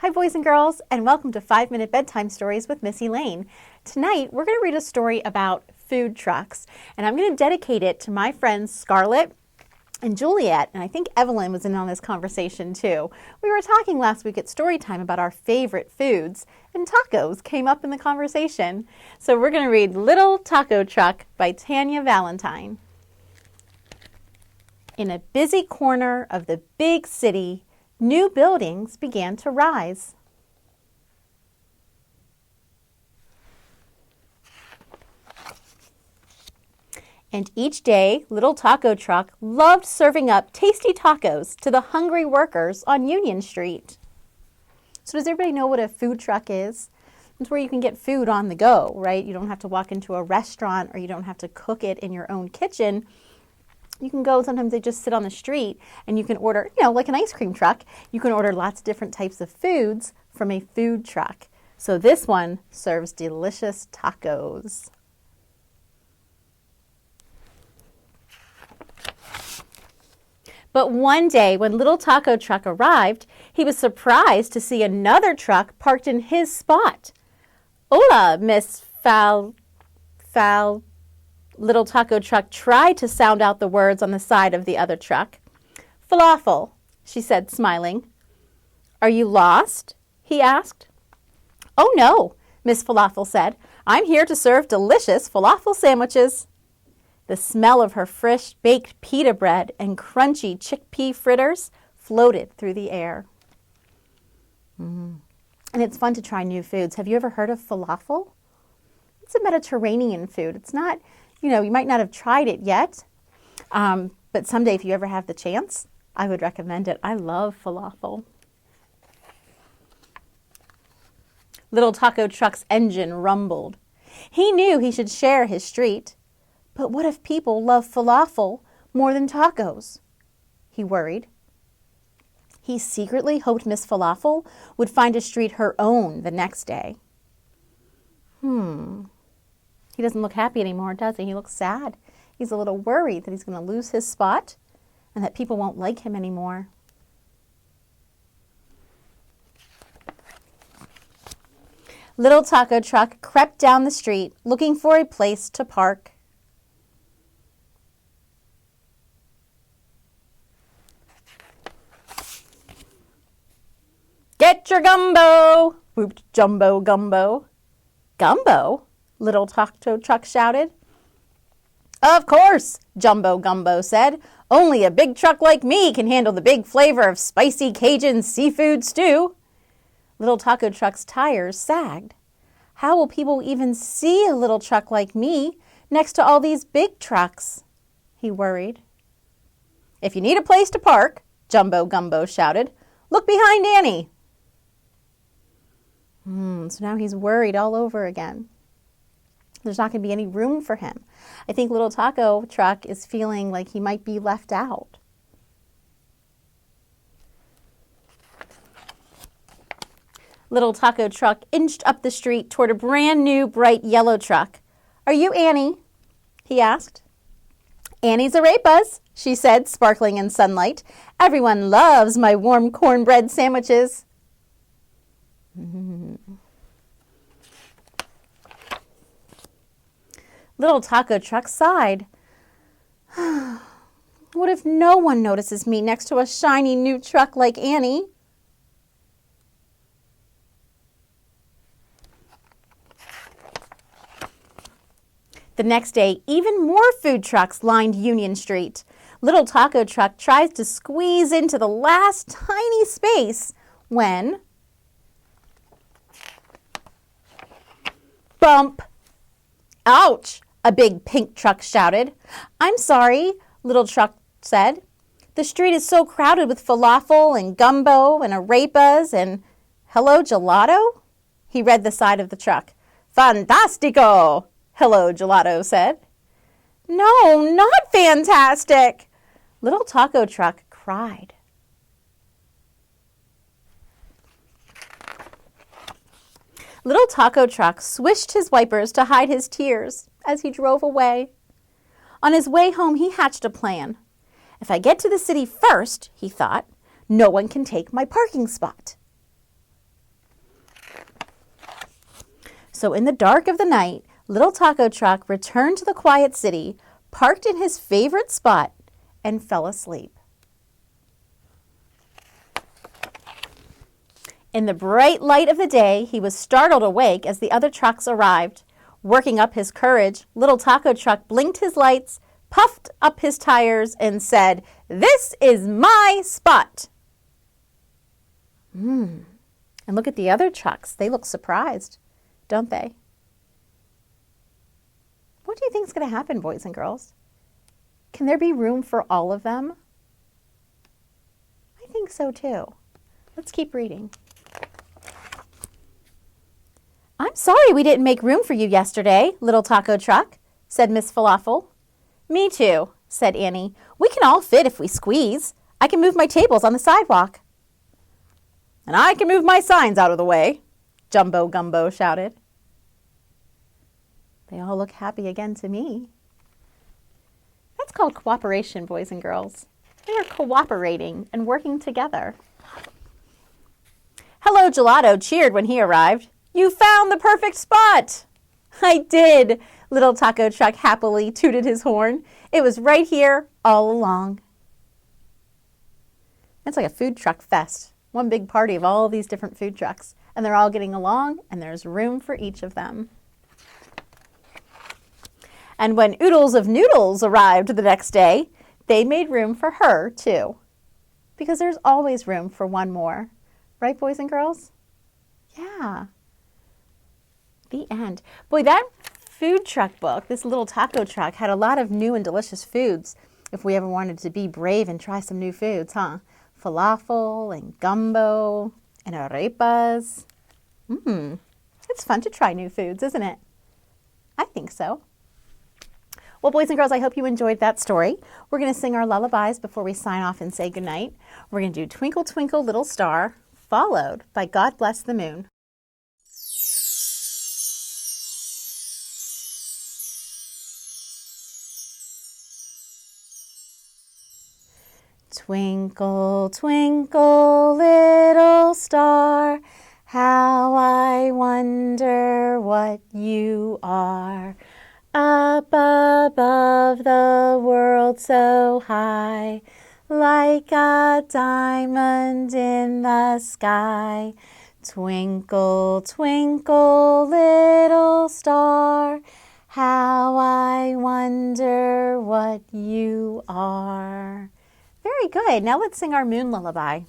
Hi boys and girls, and welcome to 5-Minute Bedtime Stories with Missy Lane. Tonight we're going to read a story about food trucks, and I'm going to dedicate it to my friends Scarlett and Juliet, and I think Evelyn was in on this conversation too. We were talking last week at story time about our favorite foods, and tacos came up in the conversation. So we're going to read Little Taco Truck by Tanya Valentine. In a busy corner of the big city, new buildings began to rise. And each day, Little Taco Truck loved serving up tasty tacos to the hungry workers on Union Street. So does everybody know what a food truck is? It's where you can get food on the go, right? You don't have to walk into a restaurant or you don't have to cook it in your own kitchen. You can go, sometimes they just sit on the street and you can order, like an ice cream truck. You can order lots of different types of foods from a food truck. So this one serves delicious tacos. But one day when Little Taco Truck arrived, he was surprised to see another truck parked in his spot. Hola, Miss Little Taco Truck tried to sound out the words on the side of the other truck. Falafel, she said, smiling. Are you lost? He asked. Oh no, Miss Falafel said. I'm here to serve delicious falafel sandwiches. The smell of her fresh baked pita bread and crunchy chickpea fritters floated through the air. And it's fun to try new foods. Have you ever heard of falafel? It's a Mediterranean food. It's not, you might not have tried it yet, but someday if you ever have the chance, I would recommend it. I love falafel. Little Taco Truck's engine rumbled. He knew he should share his street. But what if people love falafel more than tacos? He worried. He secretly hoped Miss Falafel would find a street her own the next day. He doesn't look happy anymore, does he? He looks sad. He's a little worried that he's going to lose his spot and that people won't like him anymore. Little Taco Truck crept down the street looking for a place to park. Get your gumbo, whooped Jumbo Gumbo. Gumbo? Little Taco Truck shouted. Of course, Jumbo Gumbo said. Only a big truck like me can handle the big flavor of spicy Cajun seafood stew. Little Taco Truck's tires sagged. How will people even see a little truck like me next to all these big trucks? He worried. If you need a place to park, Jumbo Gumbo shouted, look behind Annie. So now he's worried all over again. There's not going to be any room for him. I think Little Taco Truck is feeling like he might be left out. Little Taco Truck inched up the street toward a brand new bright yellow truck. Are you Annie? He asked. Annie's arepas, she said, sparkling in sunlight. Everyone loves my warm cornbread sandwiches. Little Taco Truck sighed. What if no one notices me next to a shiny new truck like Annie? The next day, even more food trucks lined Union Street. Little Taco Truck tries to squeeze into the last tiny space when... Bump! Ouch! A big pink truck shouted. I'm sorry, Little Truck said. The street is so crowded with falafel and gumbo and arepas and... Hello, gelato? He read the side of the truck. Fantastico! Hello, Gelato said. No, not fantastic! Little Taco Truck cried. Little Taco Truck swished his wipers to hide his tears as he drove away. On his way home, he hatched a plan. If I get to the city first, he thought, no one can take my parking spot. So in the dark of the night, Little Taco Truck returned to the quiet city, parked in his favorite spot, and fell asleep. In the bright light of the day, he was startled awake as the other trucks arrived. Working up his courage, Little Taco Truck blinked his lights, puffed up his tires, and said, "This is my spot." And look at the other trucks. They look surprised, don't they? What do you think is going to happen, boys and girls? Can there be room for all of them? I think so too. Let's keep reading. "I'm sorry we didn't make room for you yesterday, Little Taco Truck," said Miss Falafel. "Me too," said Annie. "We can all fit if we squeeze. I can move my tables on the sidewalk." "And I can move my signs out of the way," Jumbo Gumbo shouted. They all look happy again to me. That's called cooperation, boys and girls. They are cooperating and working together. Hello Gelato cheered when he arrived. "You found the perfect spot." "I did," Little Taco Truck happily tooted his horn. "It was right here all along." It's like a food truck fest. One big party of all these different food trucks. And they're all getting along, and there's room for each of them. And when Oodles of Noodles arrived the next day, they made room for her, too. Because there's always room for one more. Right, boys and girls? Yeah. The end. Boy, that food truck book, this Little Taco Truck, had a lot of new and delicious foods if we ever wanted to be brave and try some new foods, huh? Falafel and gumbo and arepas. It's fun to try new foods, isn't it? I think so. Well, boys and girls, I hope you enjoyed that story. We're going to sing our lullabies before we sign off and say goodnight. We're going to do Twinkle, Twinkle, Little Star, followed by God Bless the Moon. Twinkle, twinkle, little star, how I wonder what you are. Up above the world so high, like a diamond in the sky. Twinkle, twinkle, little star, how I wonder what you are. Very good. Now let's sing our moon lullaby.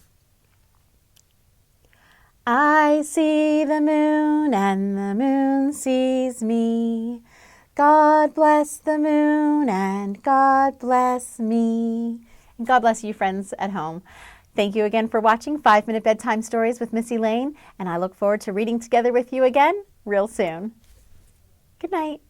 I see the moon and the moon sees me. God bless the moon and God bless me. And God bless you, friends at home. Thank you again for watching 5-Minute Bedtime Stories with Miss Elaine, and I look forward to reading together with you again real soon. Good night.